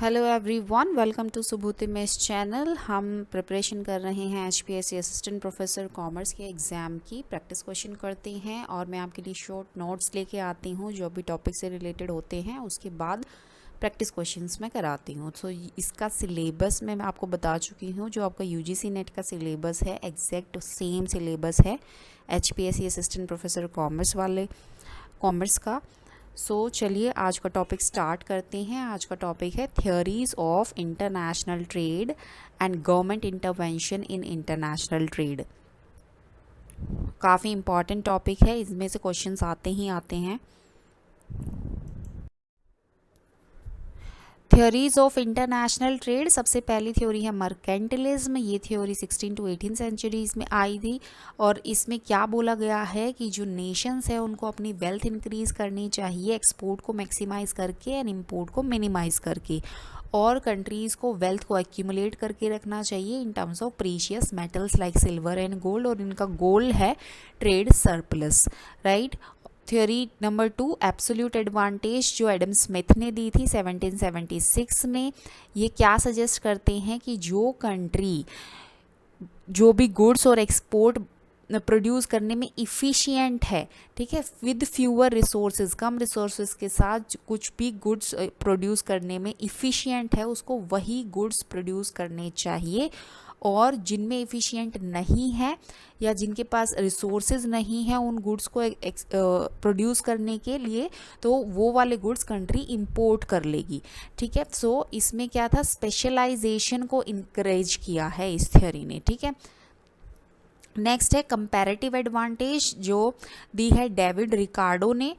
Hello everyone, welcome to Subhuti मेस channel. हम preparation कर रहे हैं HPSC असिस्टेंट प्रोफेसर कॉमर्स के एग्ज़ाम की। प्रैक्टिस क्वेश्चन करते हैं और मैं आपके लिए शॉर्ट नोट्स लेके आती हूँ जो भी टॉपिक से रिलेटेड होते हैं। उसके बाद प्रैक्टिस क्वेश्चंस मैं कराती हूँ। सो इसका सिलेबस मैं आपको बता चुकी हूँ। जो आपका UGC नेट का सिलेबस है, एग्जैक्ट सेम सिलेबस है HPSC असिस्टेंट प्रोफेसर कॉमर्स का। चलिए आज का टॉपिक स्टार्ट करते हैं। आज का टॉपिक है theories of international trade and government intervention in international trade. काफ़ी इम्पॉर्टेंट टॉपिक है, इसमें से क्वेश्चंस आते ही आते हैं। थ्योरीज ऑफ इंटरनेशनल ट्रेड, सबसे पहली थ्योरी है मर्केंटिलिज्म। ये थ्योरी 16 to 18 सेंचुरीज में आई थी और इसमें क्या बोला गया है कि जो नेशंस है उनको अपनी वेल्थ इंक्रीज करनी चाहिए, एक्सपोर्ट को मैक्सिमाइज करके एंड इम्पोर्ट को मिनिमाइज करके, और कंट्रीज़ को वेल्थ को एक्यूमुलेट करके रखना चाहिए in terms of precious metals like silver and gold, और इनका गोल है trade surplus, right. Theory number 2, absolute advantage, जो एडम स्मिथ ने दी थी 1776 में। ये क्या सजेस्ट करते हैं कि जो कंट्री जो भी गुड्स और एक्सपोर्ट प्रोड्यूस करने में इफ़िशियंट है, ठीक है, with fewer resources, come resources के साथ कुछ भी गुड्स प्रोड्यूस करने में इफ़िशियंट है, उसको वही गुड्स प्रोड्यूस करने चाहिए। और जिनमें एफिशिएंट नहीं है या जिनके पास रिसोर्सेज नहीं है उन गुड्स को प्रोड्यूस करने के लिए, तो वो वाले गुड्स कंट्री इंपोर्ट कर लेगी, ठीक है। इसमें क्या था, स्पेशलाइजेशन को इनकरेज किया है इस थ्योरी ने, ठीक है। नेक्स्ट है कंपैरेटिव एडवांटेज, जो दी है डेविड रिकार्डो ने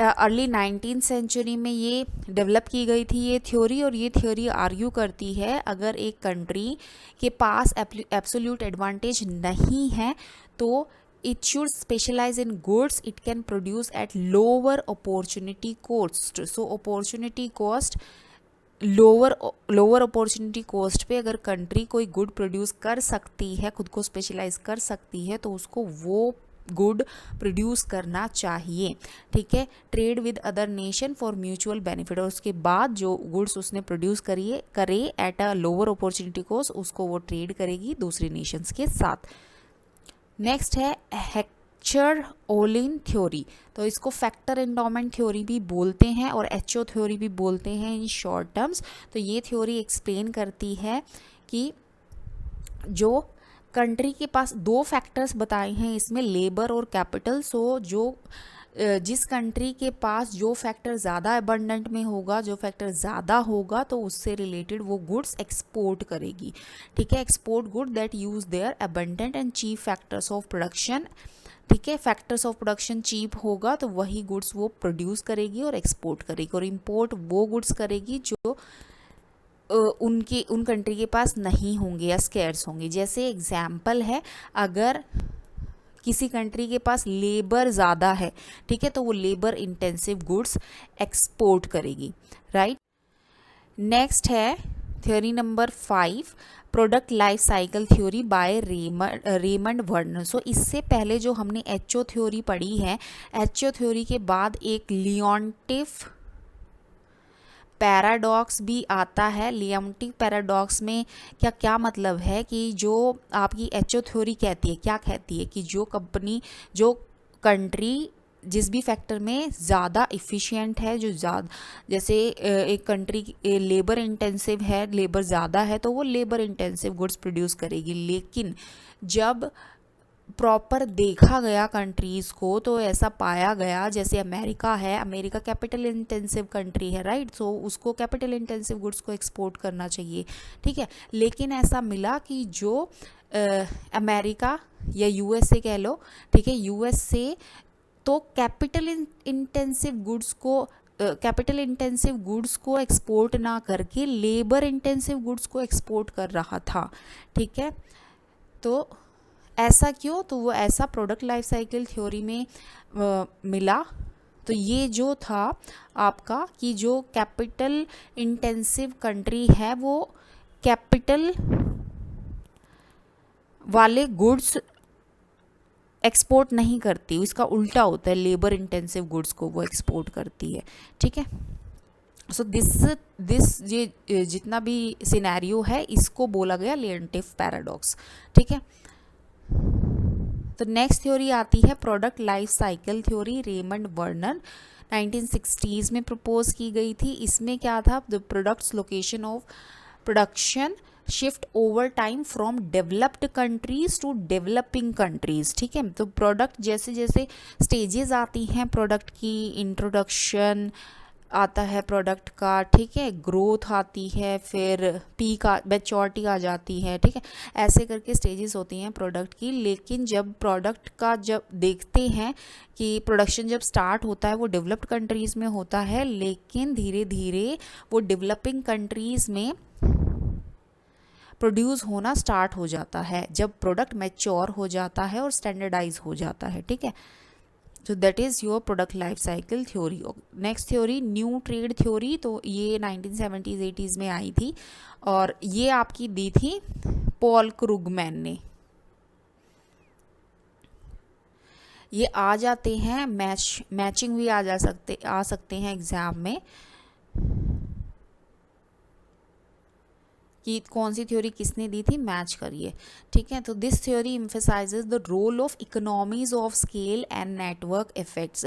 अर्ली 19th सेंचुरी में। ये डेवलप की गई थी ये थ्योरी, और ये थ्योरी आर्ग्यू करती है अगर एक कंट्री के पास एब्सोल्यूट एडवांटेज नहीं है तो it should specialise in goods it can produce at lower opportunity cost. So opportunity cost lower opportunity cost पे अगर कंट्री कोई गुड प्रोड्यूस कर सकती है, खुद को स्पेशलाइज कर सकती है, तो उसको वो गुड प्रोड्यूस करना चाहिए, ठीक है। Trade with other nation for mutual benefit, और उसके बाद जो गुड्स उसने प्रोड्यूस करे at a lower opportunity cost, उसको वो ट्रेड करेगी दूसरी नेशंस के साथ। नेक्स्ट है हेक्चर-ओलिन थ्योरी, तो इसको फैक्टर एंडोमेंट थ्योरी भी बोलते हैं और HO थ्योरी भी बोलते हैं इन शॉर्ट टर्म्स। तो ये थ्योरी एक्सप्लेन करती है कि जो कंट्री के पास दो फैक्टर्स बताए हैं इसमें, लेबर और कैपिटल। जिस कंट्री के पास जो फैक्टर ज़्यादा अबंडेंट में होगा, जो फैक्टर ज़्यादा होगा, तो उससे रिलेटेड वो गुड्स एक्सपोर्ट करेगी, ठीक है। Export good that use their abundant and cheap factors of production, ठीक है। फैक्टर्स ऑफ प्रोडक्शन चीप होगा तो वही गुड्स वो प्रोड्यूस करेगी और एक्सपोर्ट करेगी, और इम्पोर्ट वो गुड्स करेगी जो उन कंट्री के पास नहीं होंगे या स्केर्स होंगे। जैसे एग्जाम्पल है, अगर किसी कंट्री के पास लेबर ज़्यादा है, ठीक है, तो वो लेबर इंटेंसिव गुड्स एक्सपोर्ट करेगी, राइट। नेक्स्ट है theory number 5, product life cycle theory by Raymond Werner. इससे पहले जो हमने HO थ्योरी पढ़ी है, HO थ्योरी के बाद एक लियोन्टिफ पैराडॉक्स भी आता है। लियोन्टिफ पैराडॉक्स में क्या मतलब है कि जो आपकी HO थ्योरी कहती है, क्या कहती है कि जो कंट्री जिस भी फैक्टर में ज़्यादा इफ़िशियंट है, जो ज़्यादा, जैसे एक कंट्री लेबर इंटेंसिव है, लेबर ज़्यादा है, तो वो लेबर इंटेंसिव गुड्स प्रोड्यूस करेगी। लेकिन जब प्रॉपर देखा गया कंट्रीज़ को, तो ऐसा पाया गया, जैसे अमेरिका है, अमेरिका कैपिटल इंटेंसिव कंट्री है, राइट। उसको कैपिटल इंटेंसिव गुड्स को एक्सपोर्ट करना चाहिए, ठीक है। लेकिन ऐसा मिला कि जो अमेरिका या USA कह लो, ठीक है, USA तो कैपिटल इंटेंसिव गुड्स को एक्सपोर्ट ना करके लेबर इंटेंसिव गुड्स को एक्सपोर्ट कर रहा था, ठीक है। तो ऐसा क्यों, तो वो ऐसा प्रोडक्ट लाइफ साइकिल थ्योरी में मिला। तो ये जो था आपका कि जो कैपिटल इंटेंसिव कंट्री है वो कैपिटल वाले गुड्स एक्सपोर्ट नहीं करती, इसका उल्टा होता है, लेबर इंटेंसिव गुड्स को वो एक्सपोर्ट करती है, ठीक है। सो दिस ये जितना भी सिनेरियो है इसको बोला गया लेंटिव पैराडॉक्स, ठीक है। तो नेक्स्ट थ्योरी आती है product life cycle theory, Raymond Vernon 1960s में प्रपोज की गई थी। इसमें क्या था, the product's location of production shift over time from developed countries to developing countries, ठीक है। तो प्रोडक्ट जैसे जैसे स्टेजेस आती हैं प्रोडक्ट की, इंट्रोडक्शन आता है प्रोडक्ट का, ठीक है, ग्रोथ आती है, फिर पीक मैच्योरिटी आ जाती है, ठीक है, ऐसे करके स्टेजेस होती हैं प्रोडक्ट की। लेकिन जब प्रोडक्ट का जब देखते हैं कि प्रोडक्शन जब स्टार्ट होता है वो डेवलप्ड कंट्रीज़ में होता है, लेकिन धीरे धीरे वो डेवलपिंग कंट्रीज़ में प्रोड्यूस होना स्टार्ट हो जाता है जब प्रोडक्ट मैच्योर हो जाता है और स्टैंडर्डाइज हो जाता है, ठीक है। तो that is your product life cycle theory. Next theory new trade theory, तो ये 1970s 80s में आई थी और ये आपकी दी थी पॉल क्रूगमैन ने। ये आ जाते हैं मैचिंग भी आ सकते हैं एग्जाम में कि कौन सी थ्योरी किसने दी थी, मैच करिए, ठीक है। तो this theory emphasises the role of economies of scale and network effects.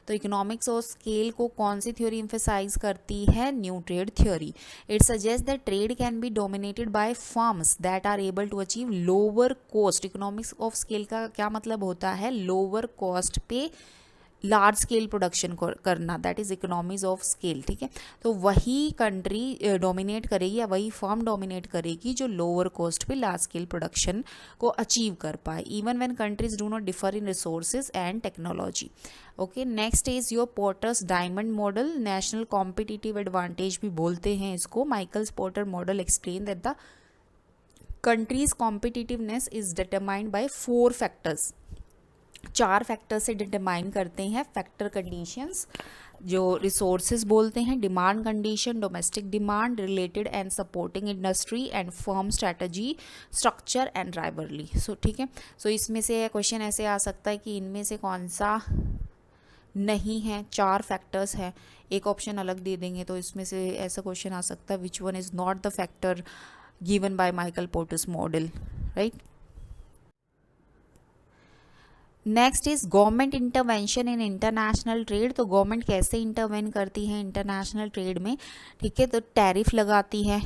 तो इकोनॉमिक्स ऑफ स्केल को कौन सी थ्योरी एम्फेसाइज करती है, new trade theory. It suggest that trade can be dominated by firms that are able to achieve lower cost. Economics of scale का क्या मतलब होता है, लोअर कॉस्ट पे लार्ज स्केल प्रोडक्शन करना, that is economies of scale, ठीक है। तो वही कंट्री डोमिनेट करेगी या वही फर्म डोमिनेट करेगी जो लोअर कॉस्ट पे लार्ज स्केल प्रोडक्शन को अचीव कर पाए, even when countries do not differ in resources and technology. Okay, next is your Porter's diamond model, national competitive advantage भी बोलते हैं इसको। Michael's Porter model explain that the country's competitiveness is determined by 4 factors. 4 factor से determine करते हैं factor conditions, जो resources बोलते हैं, demand condition, domestic demand, related and supporting industry and firm strategy, structure and rivalry. So ठीक है, सो इसमें से क्वेश्चन ऐसे आ सकता है कि इनमें से कौन सा नहीं है, 4 फैक्टर्स हैं, एक ऑप्शन अलग दे देंगे तो इसमें से ऐसा क्वेश्चन आ सकता है which one is not the factor given by Michael porters model, right. Next is government intervention in international trade. तो गवर्नमेंट कैसे इंटरवेन करती है इंटरनेशनल ट्रेड में, ठीक है। तो टैरिफ लगाती है,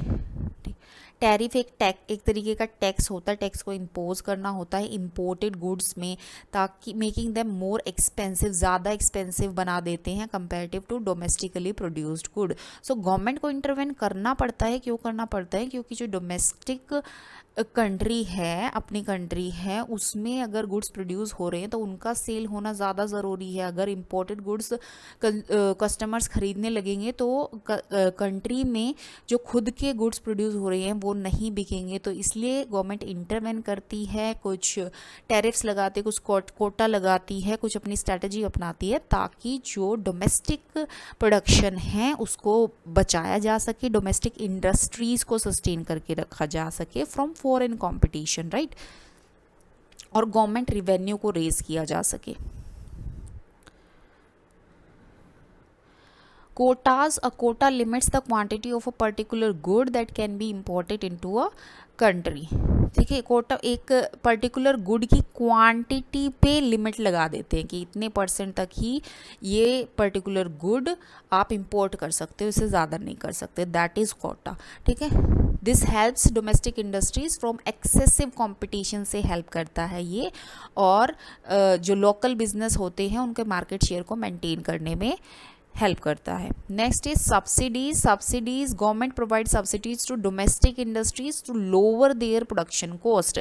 टैरिफ एक तरीके का टैक्स होता है, टैक्स को इम्पोज करना होता है इम्पोर्टेड गुड्स में, ताकि मेकिंग देम मोर एक्सपेंसिव, ज़्यादा एक्सपेंसिव बना देते हैं comparative to domestically produced good. So government को इंटरवेन करना पड़ता है, क्यों करना पड़ता है, क्योंकि जो डोमेस्टिक कंट्री है, अपनी कंट्री है, उसमें अगर गुड्स प्रोड्यूस हो रहे हैं तो उनका सेल होना ज़्यादा ज़रूरी है। अगर इम्पोर्टेड गुड्स कस्टमर्स खरीदने लगेंगे तो कंट्री में जो खुद के गुड्स प्रोड्यूस हो रहे हैं वो नहीं बिकेंगे। तो इसलिए गवर्नमेंट इंटरवेन करती है, कुछ टैरिफ्स लगाती है, कुछ कोटा लगाती है, कुछ अपनी स्ट्रैटेजी अपनाती है ताकि जो डोमेस्टिक प्रोडक्शन है उसको बचाया जा सके, डोमेस्टिक इंडस्ट्रीज़ को सस्टेन करके रखा जा सके फ्रॉम फॉरेन कंपटीशन, राइट, और गवर्नमेंट रिवेन्यू को रेज किया जा सके। Quotas, a quota limits the quantity of a particular good that can be imported into a country, ठीक है। कोटा एक पर्टिकुलर गुड की क्वांटिटी पे लिमिट लगा देते हैं कि इतने % तक ही ये पर्टिकुलर गुड आप इंपोर्ट कर सकते हो, इससे ज़्यादा नहीं कर सकते, दैट इज़ कोटा, ठीक है। This helps domestic industries from excessive competition से हेल्प करता है ये, और जो लोकल बिजनेस होते हैं उनके मार्केट शेयर को मेंटेन करने में हेल्प करता है। Next is subsidies. Subsidies, government provide subsidies to domestic industries to lower their production cost.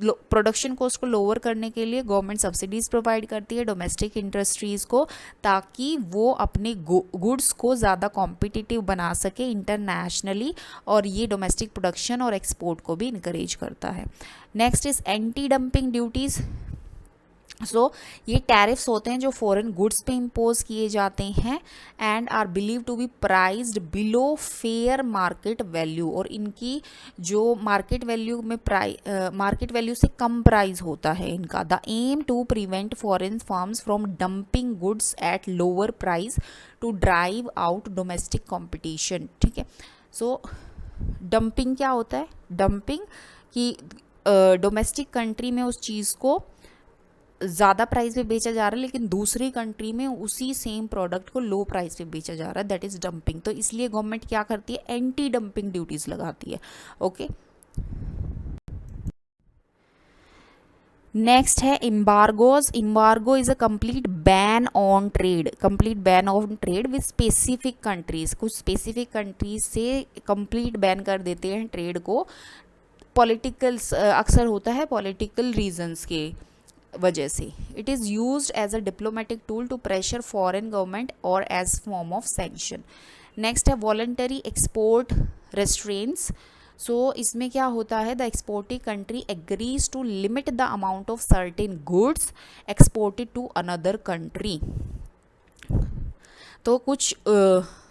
Production cost को लोअर करने के लिए गवर्नमेंट सब्सिडीज प्रोवाइड करती है डोमेस्टिक इंडस्ट्रीज को, ताकि वो अपने गुड्स को ज़्यादा कॉम्पिटिटिव बना सके इंटरनेशनली, और ये डोमेस्टिक प्रोडक्शन और एक्सपोर्ट को भी इनकरेज करता है। Next is anti dumping duties. So ये टैरिफ्स होते हैं जो फॉरेन गुड्स पे इम्पोज किए जाते हैं and are believe to be priced below fair market value, और इनकी जो मार्केट वैल्यू में मार्केट वैल्यू से कम प्राइस होता है इनका। The aim to prevent foreign firms from dumping goods at lower price to drive out domestic competition. ठीक है, सो डंपिंग क्या होता है? डंपिंग कि डोमेस्टिक कंट्री में उस चीज़ को ज़्यादा प्राइस पे बेचा जा रहा है लेकिन दूसरी कंट्री में उसी सेम प्रोडक्ट को लो प्राइस पे बेचा जा रहा है, दैट इज़ डंपिंग। तो इसलिए गवर्नमेंट क्या करती है? एंटी डंपिंग ड्यूटीज़ लगाती है। ओके, नेक्स्ट है embargoes. Embargo is a complete ban on trade, complete ban on trade with specific countries. कुछ स्पेसिफिक कंट्रीज से कंप्लीट बैन कर देते हैं ट्रेड को, पॉलिटिकल अक्सर होता है पॉलिटिकल रीजंस के वजह से। It is used as a diplomatic tool to pressure foreign government और as form of sanction. Next है वॉलंटरी एक्सपोर्ट रेस्ट्रेंट्स। सो इसमें क्या होता है? The exporting country agrees to limit the amount of certain goods exported to another country. तो कुछ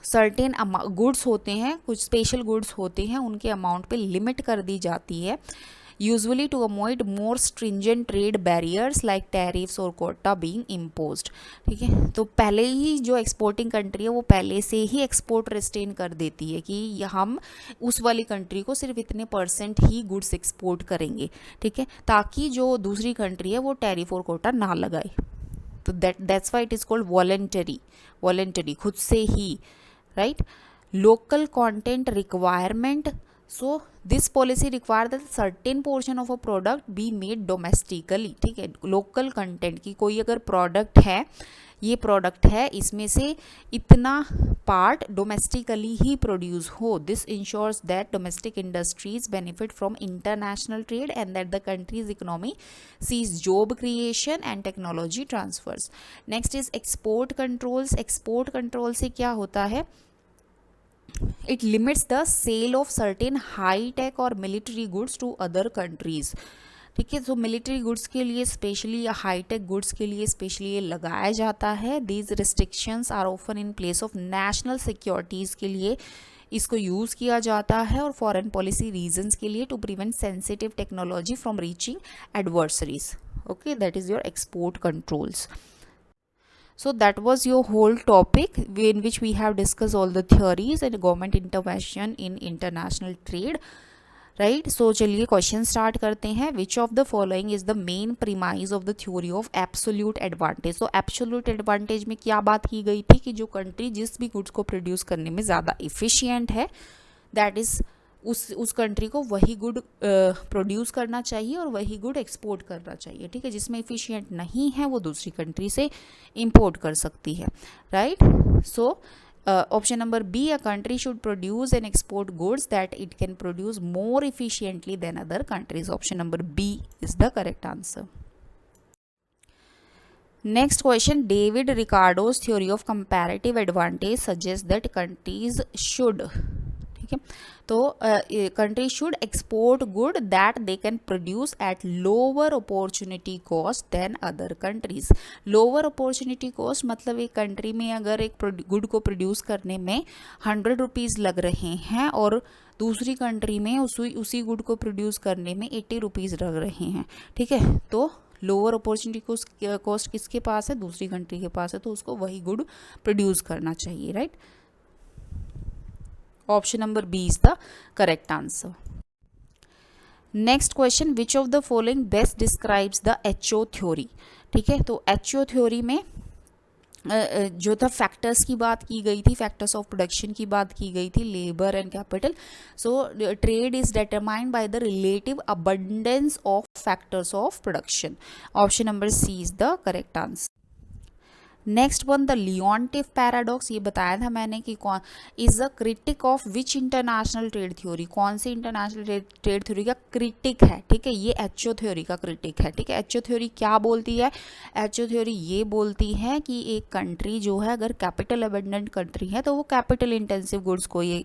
certain goods होते हैं, कुछ स्पेशल गुड्स होते हैं, उनके अमाउंट पे लिमिट कर दी जाती है, usually to avoid more stringent trade barriers like tariffs और कोटा बीइंग इम्पोज्ड। ठीक है, तो पहले ही जो एक्सपोर्टिंग कंट्री है वो पहले से ही एक्सपोर्ट रेस्ट्रेन कर देती है कि हम उस वाली कंट्री को सिर्फ इतने % ही गुड्स एक्सपोर्ट करेंगे। ठीक है, ताकि जो दूसरी कंट्री है वो टैरिफ और कोटा ना लगाए। तो that's why it is called voluntary, खुद से ही, right. Local content requirement. So this policy require that certain portion of a product be made domestically. ठीक है, लोकल कंटेंट की कोई अगर प्रोडक्ट है, ये प्रोडक्ट है, इसमें से इतना पार्ट डोमेस्टिकली ही प्रोड्यूस हो। This ensures that domestic industries benefit from international trade and that the country's economy sees job creation and technology transfers. Next is export controls. Export control से क्या होता है? It limits the sale of certain high tech or military goods to other countries। ठीक है, तो military goods के लिए specially या हाई टेक गुड्स के लिए स्पेशली ये लगाया जाता है। These restrictions are often in place of national securities के लिए इसको यूज़ किया जाता है और फॉरेन पॉलिसी रीजंस के लिए to prevent sensitive technology from reaching adversaries. Okay, that is your export controls. So that was your whole topic in which we have discussed all the theories and government intervention in international trade, right? So चलिए question start करते हैं। विच of the following is the main premise of the theory of absolute advantage. तो absolute advantage में क्या बात की गई थी कि जो कंट्री जिस भी गुड्स को प्रोड्यूस करने में ज़्यादा इफिशियंट है, दैट इज़ उस कंट्री को वही गुड प्रोड्यूस करना चाहिए और वही गुड एक्सपोर्ट करना चाहिए। ठीक है, जिसमें इफिशियंट नहीं है वो दूसरी कंट्री से इंपोर्ट कर सकती है, right. So option number B, a country should produce and export goods that it can produce more efficiently than other countries. Option number B is the correct answer. Next question, David Ricardo's theory of comparative advantage suggest that countries should, ठीक है, तो country should export good that they can produce at lower opportunity cost than other countries. Lower opportunity cost मतलब एक country में अगर एक good को produce करने में 100 रुपीज़ लग रहे हैं और दूसरी कंट्री में उसी गुड को प्रोड्यूस करने में 80 रुपीज़ लग रहे हैं। ठीक है, तो लोअर अपॉर्चुनिटी कॉस्ट किसके पास है? दूसरी कंट्री के पास है, तो उसको वही गुड प्रोड्यूस करना चाहिए, right. Option number B is the correct answer. Next question, which of the following best describes the HO theory. ठीक है, तो एचओ थ्योरी में जो था फैक्टर्स की बात की गई थी, फैक्टर्स ऑफ प्रोडक्शन की बात की गई थी, labour and capital. So trade is determined by the relative abundance of factors of production. Option number C is the correct answer. Next one the Leontief paradox, ये बताया था मैंने कि कौन is the critic of which international trade theory, कौन सी international trade theory का critic है, ठीक है, ये एचओ थ्योरी का क्रिटिक है, ठीक है। एचओ थ्योरी क्या बोलती है, एचओ थ्योरी ये बोलती है कि एक कंट्री जो है अगर कैपिटल अबंडेंट कंट्री है तो वो कैपिटल इंटेंसिव गुड्स को ये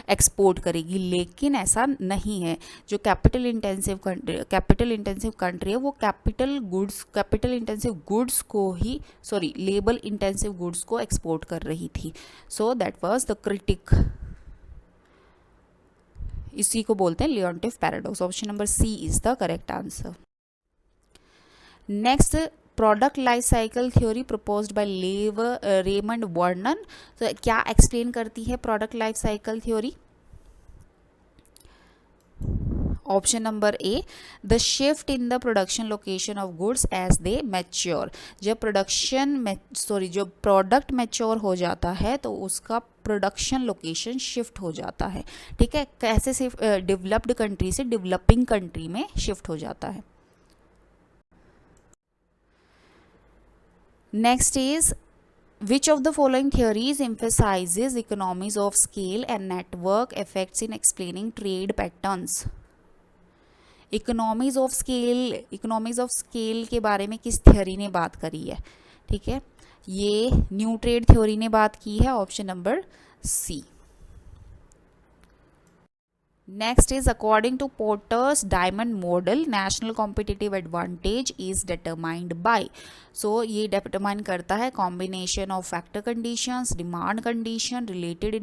एक्सपोर्ट करेगी, लेकिन ऐसा नहीं है। जो कैपिटल इंटेंसिव कंट्री है वो कैपिटल इंटेंसिव गुड्स को ही, सॉरी, लेबर इंटेंसिव गुड्स को एक्सपोर्ट कर रही थी। So that was the critic, इसी को बोलते हैं Leontief paradox. Option number C is the correct answer. Next, product life cycle theory proposed by Raymond Vernon, तो क्या एक्सप्लेन करती है product life cycle theory? Option number A, the shift in the production location of goods as they mature, जब जब product mature हो जाता है तो उसका प्रोडक्शन लोकेशन शिफ्ट हो जाता है, ठीक है, कैसे से डेवलप्ड कंट्री से डेवलपिंग कंट्री में शिफ्ट हो जाता है। Next is which of the following theories emphasizes economies of scale and network effects in explaining trade patterns? Economies of scale के बारे में किस थ्योरी ने बात करी है, ठीक है, ये न्यू ट्रेड थ्योरी ने बात की है। Option number C. Next is according to Porter's diamond model national competitive advantage is determined by, so ये डिटरमाइन करता है combination of factor conditions, demand condition, related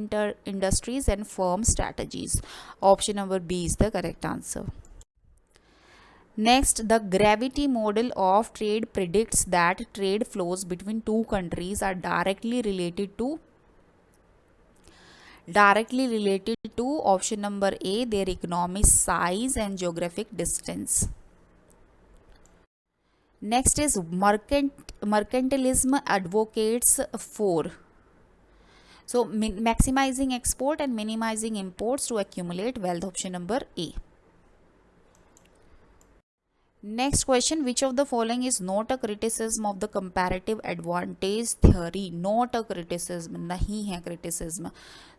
industries and firm strategies. Option number B is the correct answer. Next, the gravity model of trade predicts that trade flows between two countries are directly related to option number A, their economic size and geographic distance. Next is mercantilism advocates for, so maximizing export and minimizing imports to accumulate wealth. Option number A. Next question, which of the following is not a criticism of the comparative advantage theory? Not a criticism, नहीं है criticism.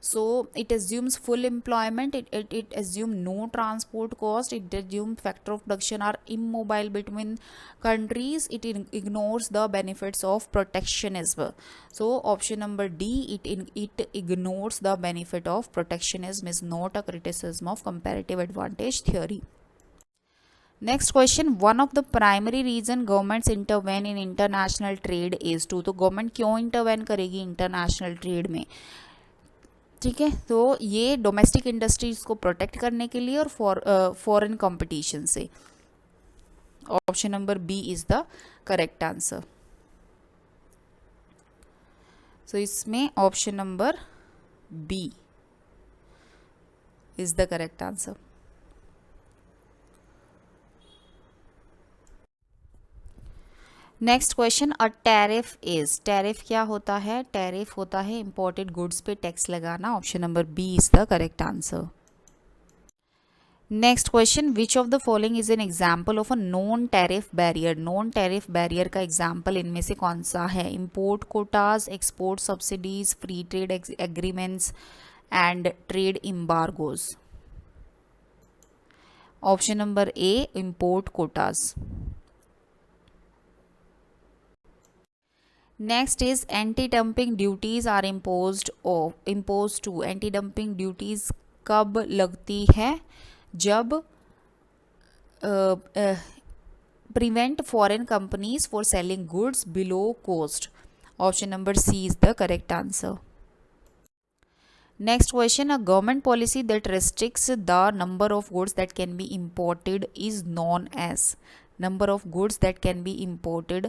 So it assumes full employment, it assumes no transport cost, it assumes factor of production are immobile between countries, it ignores the benefits of protectionism. So option number D, it ignores the benefit of protectionism, is not a criticism of comparative advantage theory. Next question, one of the primary reason governments intervene in international trade is to, तो government क्यों intervene करेगी international trade में, ठीक है, तो ये domestic industries को protect करने के लिए और फॉरेन कंपटीशन से। Option number B is the correct answer. So इसमें option number B is the correct answer. Next question, a tariff is, tariff क्या होता है? टैरिफ होता है इंपोर्टेड गुड्स पे टैक्स लगाना। Option number B is the correct answer. Next question, which of the following is an example of a non tariff barrier? Non tariff barrier का example इनमें से कौन सा है? Import quotas, export subsidies, free trade agreements and trade embargoes. Option number A, import quotas. Next is anti dumping duties are impose to, anti dumping duties कब लगती है? जब prevent foreign companies for selling goods below cost. Option number C is the correct answer. Next question, a government policy that restricts the number of goods that can be imported is known as, number of goods that can be imported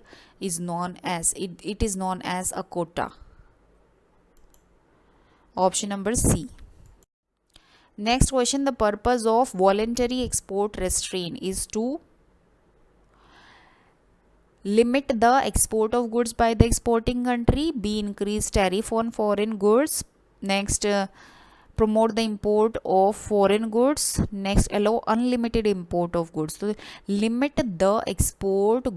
is known as, it is known as a quota. Option number C. Next question, the purpose of voluntary export restraint is to limit the export of goods by the exporting country, B, increase tariff on foreign goods, next promote the import of foreign goods, next allow unlimited import of goods, so limit the export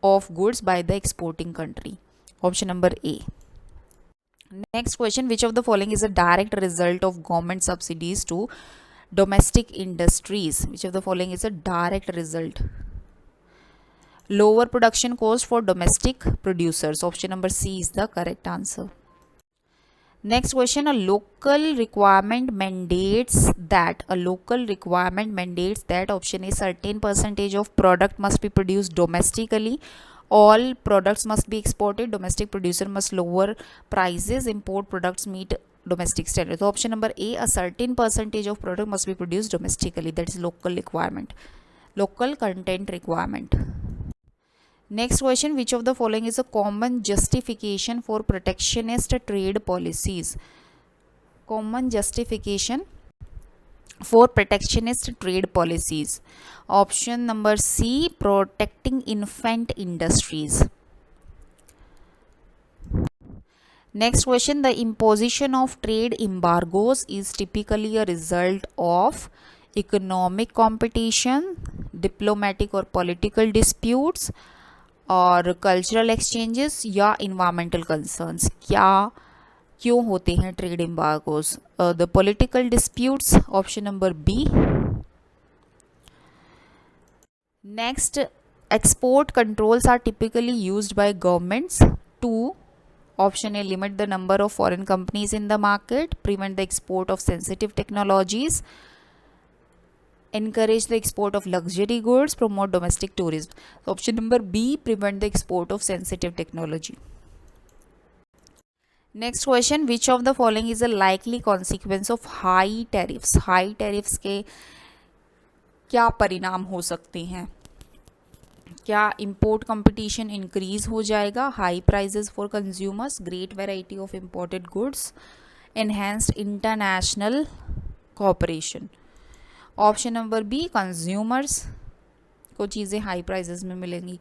of goods by the exporting country, option number A. Next question, which of the following is a direct result of government subsidies to domestic industries? Which of the following is a direct result? Lower production cost for domestic producers. Option number C is the correct answer. Next question, a local requirement mandates that option A, certain percentage of product must be produced domestically, all products must be exported, domestic producer must lower prices, import products meet domestic standards. So option number A, a certain percentage of product must be produced domestically, that is local requirement, local content requirement. Next question, which of the following is a common justification for protectionist trade policies? Common justification for protectionist trade policies. Option number C, protecting infant industries. Next question, the imposition of trade embargoes is typically a result of economic competition, diplomatic or political disputes, और cultural exchanges या environmental concerns. क्यों होते हैं trade embargoes? The political disputes. Option number B. Next, export controls are typically used by governments to, option A, limit the number of foreign companies in the market, prevent the export of sensitive technologies, encourage the export of luxury goods, promote domestic tourism. So option number B, prevent the export of sensitive technology. Next question, which of the following is a likely consequence of high tariffs? High tariffs के क्या परिणाम हो सकते हैं? क्या import competition increase हो जाएगा? High prices for consumers, great variety of imported goods, enhanced international cooperation. Option number B, consumers को चीज़ें हाई प्राइसेस में मिलेंगी.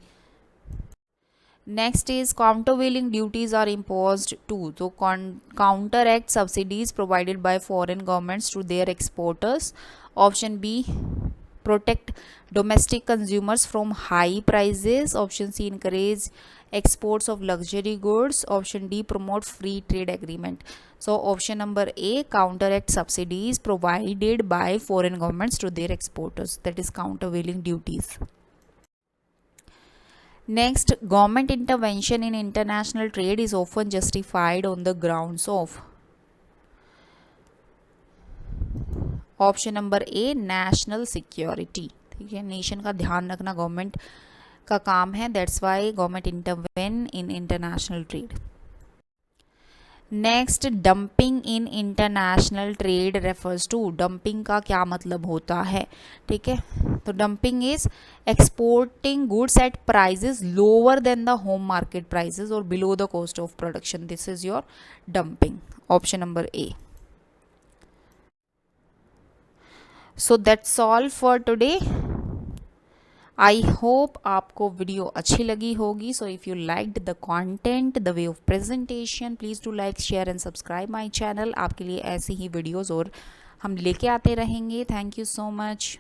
Next is countervailing duties are imposed to, तो counteract subsidies provided by foreign governments to their exporters. Option B, protect domestic consumers from high prices. Option C, encourage exports of luxury goods. Option D, promote free trade agreement. So option number A, counteract subsidies provided by foreign governments to their exporters, that is countervailing duties. Next, government intervention in international trade is often justified on the grounds of, option number A, national security. ठीक है, nation का ध्यान रखना government का काम है, that's why government intervene in international trade. Next, dumping in international trade refers to, dumping का क्या मतलब होता है? ठीक है, तो dumping is exporting goods at prices lower than the home market prices और below the cost of production, this is your dumping. Option number A. So that's all for today. I hope आपको video अच्छी लगी होगी. So if you liked the content, the way of presentation, please do like, share and subscribe my channel. आपके लिए ऐसी ही videos और हम लेके आते रहेंगे. Thank you so much.